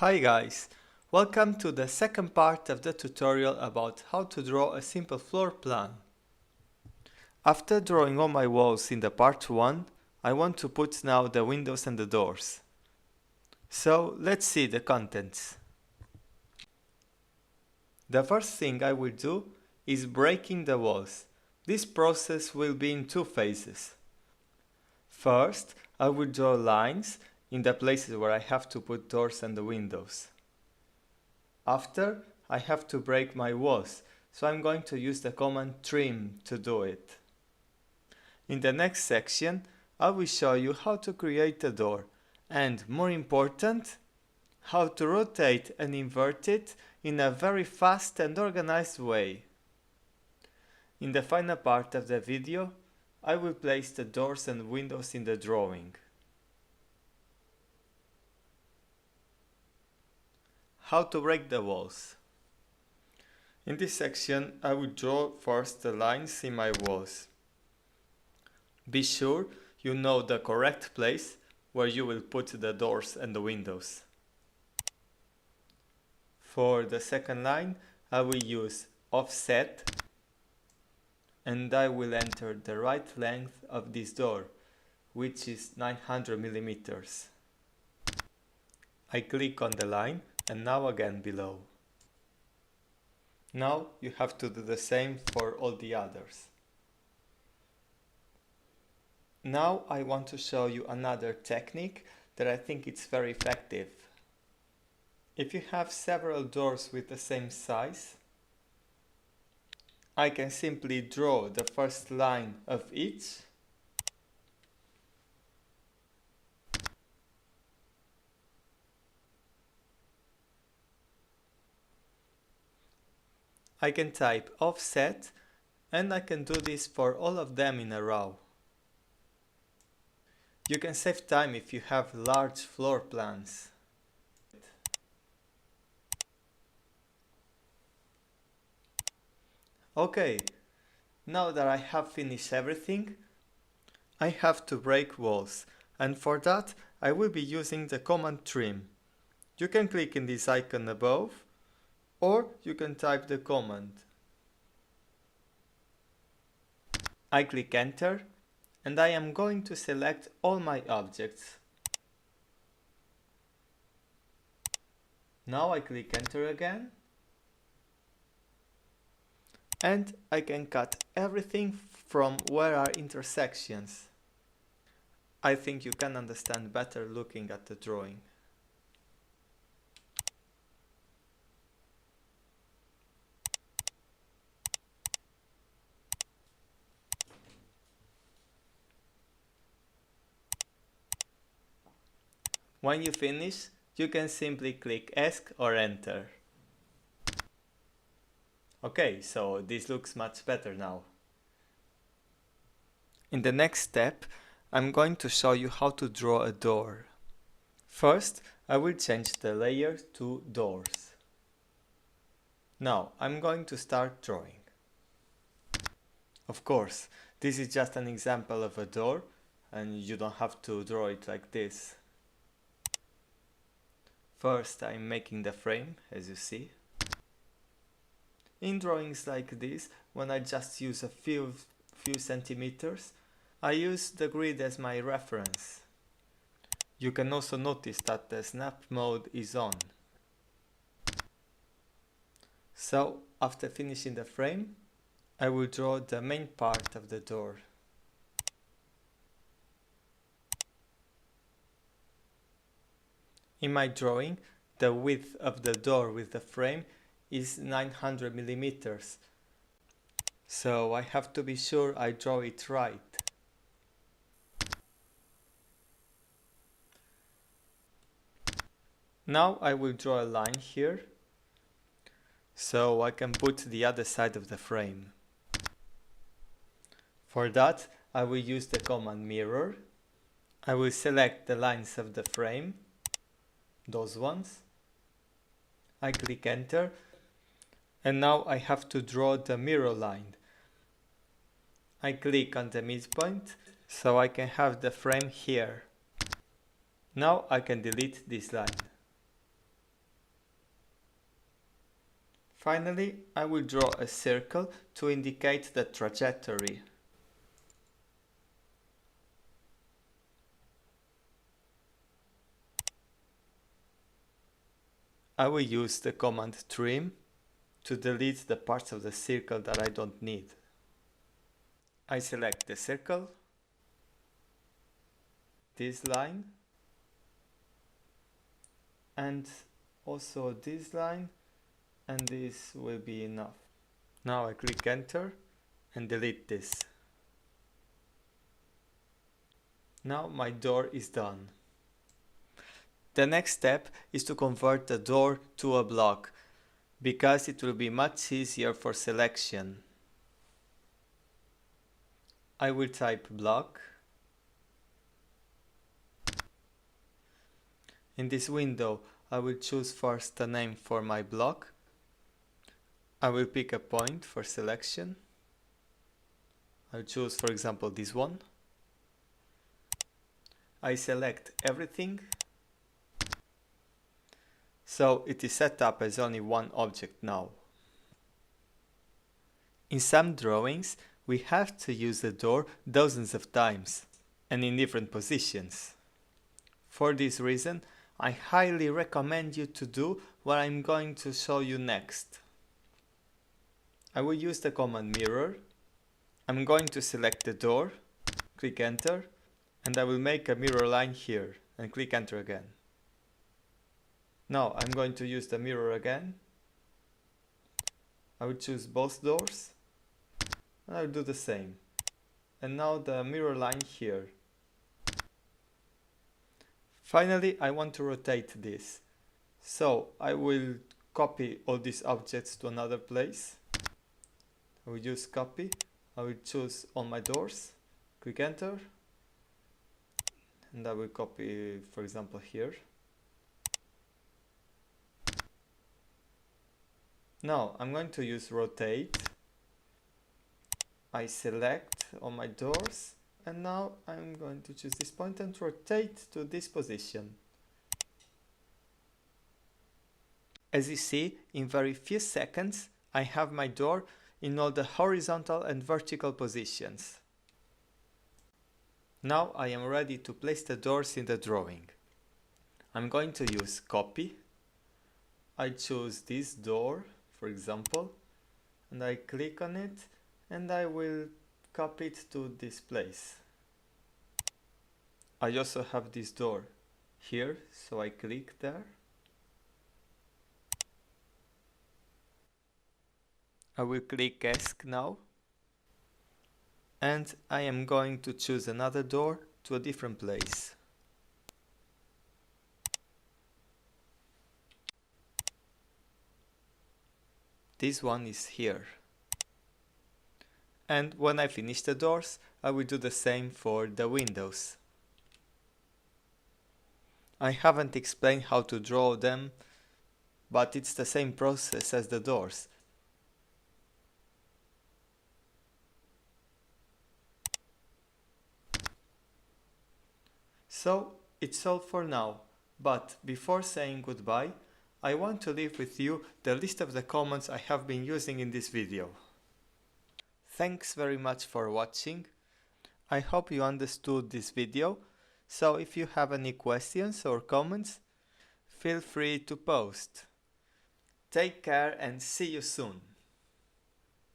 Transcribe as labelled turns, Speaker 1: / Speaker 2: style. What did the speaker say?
Speaker 1: Hi guys, welcome to the second part of the tutorial about how to draw a simple floor plan. After drawing all my walls in the part 1, I want to put now the windows and the doors. So let's see the contents. The first thing I will do is breaking the walls. This process will be in two phases. First, I will draw lines in the places where I have to put doors and the windows. After, I have to break my walls, so I'm going to use the command trim to do it. In the next section, I will show you how to create a door and, more important, how to rotate and invert it in a very fast and organized way. In the final part of the video, I will place the doors and windows in the drawing. How to break the walls. In this section, I will draw first the lines in my walls. Be sure you know the correct place where you will put the doors and the windows. For the second line, I will use offset and I will enter the right length of this door, which is 900 millimeters. I click on the line and now again below. Now you have to do the same for all the others. Now I want to show you another technique that I think it's very effective. If you have several doors with the same size, I can simply draw the first line of each I can type offset and I can do this for all of them in a row. You can save time if you have large floor plans. Okay, now that I have finished everything, I have to break walls, and for that I will be using the command trim. You can click in this icon above, or you can type the command. I click enter and I am going to select all my objects. Now I click enter again and I can cut everything from where are intersections. I think you can understand better looking at the drawing. When you finish, you can simply click ESC or enter. Okay, so this looks much better now. In the next step, I'm going to show you how to draw a door. First, I will change the layer to doors. Now, I'm going to start drawing. Of course, this is just an example of a door, and you don't have to draw it like this. First, I'm making the frame, as you see. In drawings like this, when I just use a few centimeters, I use the grid as my reference. You can also notice that the snap mode is on. So, after finishing the frame, I will draw the main part of the door. In my drawing, the width of the door with the frame is 900 millimeters. So I have to be sure I draw it right. Now I will draw a line here, so I can put the other side of the frame. For that, I will use the command mirror. I will select the lines of the frame, those ones. I click enter, and now I have to draw the mirror line. I click on the midpoint, so I can have the frame here. Now I can delete this line. Finally, I will draw a circle to indicate the trajectory. I will use the command trim to delete the parts of the circle that I don't need. I select the circle, this line, and also this line, and this will be enough. Now I click enter and delete this. Now my door is done. The next step is to convert the door to a block, because it will be much easier for selection. I will type block. In this window, I will choose first a name for my block. I will pick a point for selection. I'll choose, for example, this one. I select everything. So it is set up as only one object now. In some drawings, we have to use the door dozens of times and in different positions. For this reason, I highly recommend you to do what I'm going to show you next. I will use the command mirror. I'm going to select the door, click enter, and I will make a mirror line here and click enter again. Now I'm going to use the mirror again. I will choose both doors and I'll do the same. And now the mirror line here. Finally, I want to rotate this. So I will copy all these objects to another place. I will use copy. I will choose all my doors, click enter, and I will copy, for example, here. Now I'm going to use rotate. I select all my doors and now I'm going to choose this point and rotate to this position. As you see, in very few seconds I have my door in all the horizontal and vertical positions. Now I am ready to place the doors in the drawing. I'm going to use copy. I choose this door, for example, and I click on it and I will copy it to this place. I also have this door here, so I click there. I will click ESC now, and I am going to choose another door to a different place. This one is here. And when I finish the doors, I will do the same for the windows. I haven't explained how to draw them, but it's the same process as the doors. So it's all for now, but before saying goodbye, I want to leave with you the list of the commands I have been using in this video. Thanks very much for watching. I hope you understood this video, so if you have any questions or comments, feel free to post. Take care and see you soon.